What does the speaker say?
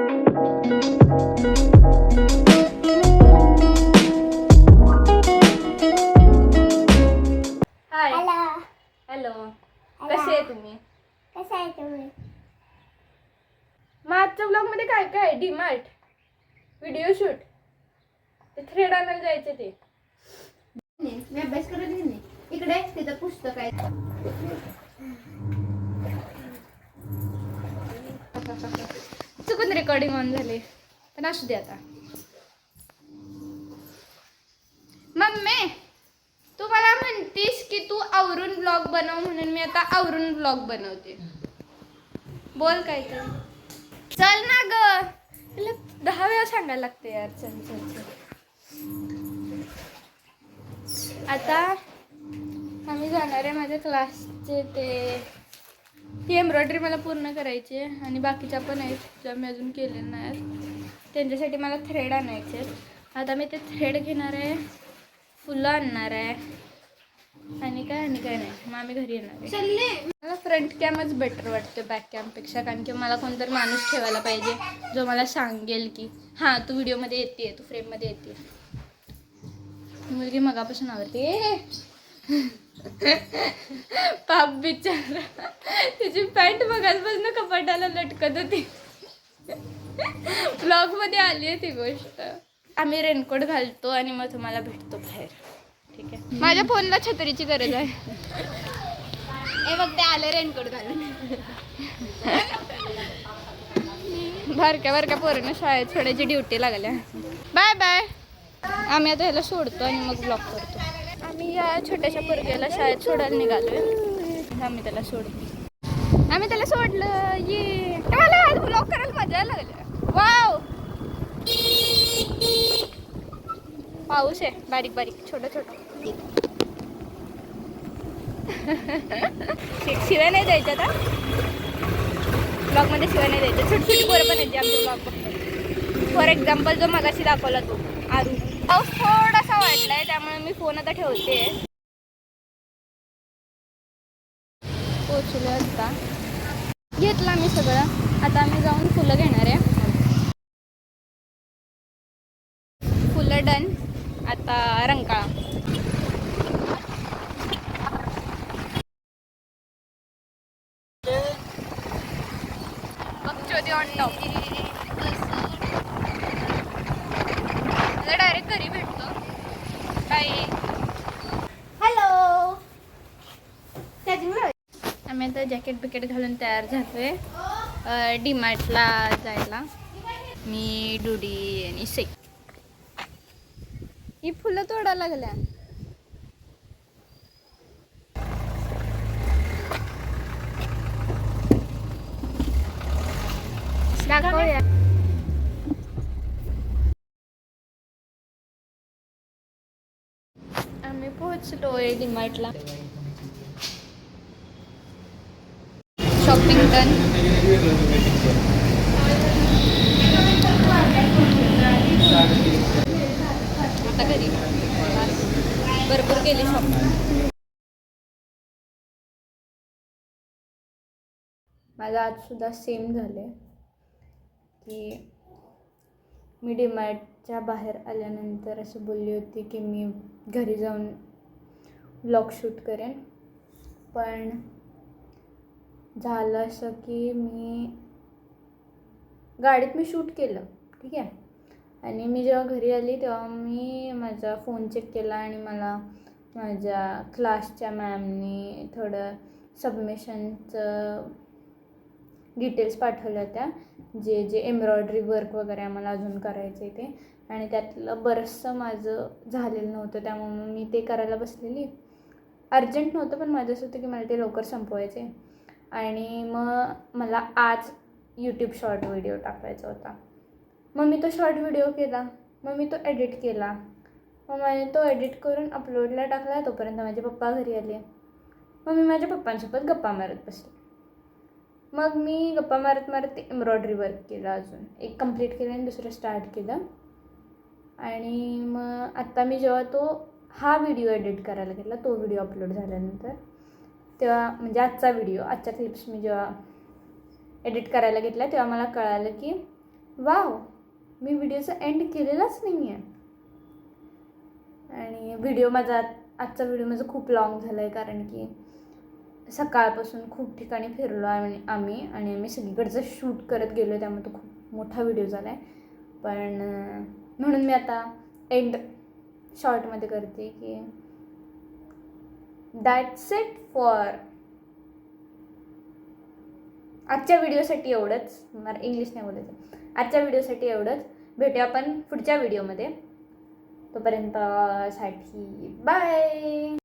हाय. Hello. कसे आहे तुम्ही? मग आजच्या ब्लॉग मध्ये काय काय? डीमार्ट, व्हिडिओ शूट, ते थ्रेड आणायला जायचे ते. मी अभ्यास करत नाही. इकडे तिथं पुस्तक आहे. चुकून रेकॉर्डिंग ऑन झाले पण असू दे आता. मम्मी तू मला म्हणतीस की तू आवरून ब्लॉग बनव म्हणून मी आता आवरून ब्लॉग बनवते. बोल काय तर. चल ना ग. तुला 10 वेळा सांगायला लागते यार. चल चल चल. आता आम्ही जाणार आहे माझ्या क्लासचे ती एम्ब्रॉयडरी मला पूर्ण करायची आहे आणि बाकीच्या पण आहेत ज्या मी अजून केलेल्या नाहीत. त्यांच्यासाठी मला थ्रेड आणायचे आहेत. आता मी ते थ्रेड घेणार आहे, फुलं आणणार आहे आणि काय नाही. मग आम्ही घरी येणार आहे. चलले. मला फ्रंट कॅमच बेटर वाटते बॅक कॅमपेक्षा, कारण की मला कोणतरी माणूस ठेवायला पाहिजे जो मला सांगेल की हां तू व्हिडिओमध्ये येते, तू फ्रेममध्ये येते. मुलगी मगापासून आवडते. पाप बिचारा, तिची पॅन्ट बघायपासून कपाटाला लटकत होती. ब्लॉग मध्ये आली आहे ती गोष्ट. आम्ही रेनकोट घालतो आणि मग तुम्हाला भेटतो बाहेर. ठीक आहे. माझ्या फोनला छत्रीची गरज आहे. हे बघ ते आले रेनकोट घालून. बारक्या पोरांना शाळेत सोडायची ड्युटी लागल्या. Bye bye. आम्ही आता ह्याला सोडतो आणि मग ब्लॉग करतो. आम्ही या छोट्याशा पोरग्याला शाळेत सोडायला निघालोय. आम्ही त्याला सोडलं. ये मला आज ब्लॉग करायला मजा लागल्या. वाव. पाऊस आहे बारीक बारीक छोटा छोटा. शिव्या नाही द्यायच्या आता ब्लॉगमध्ये. शिवाय नाही द्यायच्या. छोटी पोरं पण येते आमच्या ब्लॉग बघतात. फॉर एक्झाम्पल जो मगाशी दाखवला तो आरू. पाऊस थोडासा वाढलाय त्यामुळे मी फोन आता ठेवते. पोचलो आता. घेतला मी सगळं. आता आम्ही जाऊन फुलं घेणार आहे. फुलं डन. आता रंकाळा. On top. डायरेक्ट घरी भेटतो. बाय. हॅलो. आम्ही आता जॅकेट बिकेट घालून तयार झालोय डीमार्टला जायला. मी, डुडी आणि से. ही फुलं तोडायला लागल्या. दाखवूया. आम्ही पोहोचलोय डीमार्टला. Shopping done. आता घरी. भरपूर केली शॉपिंग. माझं आज सुद्धा सेम झाले की मी डीमार्टच्या बाहेर आल्यानंतर असं बोलली होती की मी घरी जाऊन व्लॉग शूट करेन. पण झालं असं की गाडीत मी शूट केलं. ठीक आहे. आणि मी जेव्हा घरी आली तेव्हा मी माझा फोन चेक केला आणि मला माझ्या क्लासच्या मॅमनी थोडं सबमिशनचं डिटेल्स पाठवल्या होत्या. जे एम्ब्रॉयडरी वर्क वगैरे आम्हाला अजून करायचं आहे ते. आणि त्यातलं बरंचसं माझं झालेलं नव्हतं त्यामुळे मी ते करायला बसलेली. अर्जंट नव्हतं पण माझं असं होतं की मला ते लवकर संपवायचे. आणि मग मला आज यूट्यूब शॉर्ट व्हिडिओ टाकायचा होता. मग मी तो शॉर्ट व्हिडिओ केला. मग मी तो एडिट केला. मग मी तो एडिट करून अपलोडला टाकला. तोपर्यंत माझे पप्पा घरी आले. मग मी माझ्या पप्पांसोबत गप्पा मारत बसले. मग मी गप्पा मारत ते एम्ब्रॉयडरी वर्क केलं. अजून एक कंप्लीट केलं आणि दुसरं स्टार्ट केलं. आणि मग आत्ता मी जेव्हा हा व्हिडिओ एडिट करायला घेतला, तो व्हिडिओ अपलोड झाल्यानंतर तेव्हा म्हणजे आजच्या क्लिप्स मी जेव्हा एडिट करायला घेतल्या तेव्हा मला कळालं की वाव, मी व्हिडिओचा एंड केलेलाच नाही आहे. आणि व्हिडिओ माझा आजचा व्हिडिओ माझा खूप लाँग झाला आहे, कारण की सकाळपासून खूप ठिकाणी फिरलो आम्ही आणि आम्ही सगळीकडचं शूट करत गेलो आहे, त्यामुळे तो खूप मोठा व्हिडिओ झाला आहे. पण म्हणून मी आता एंड शॉर्टमध्ये करते की दॅट्स इट फॉर आजच्या व्हिडिओसाठी एवढंच. मला इंग्लिश नाही बोलायचं. आजच्या व्हिडिओसाठी एवढंच. भेटूया आपण पुढच्या व्हिडिओमध्ये. तोपर्यंत साठी बाय.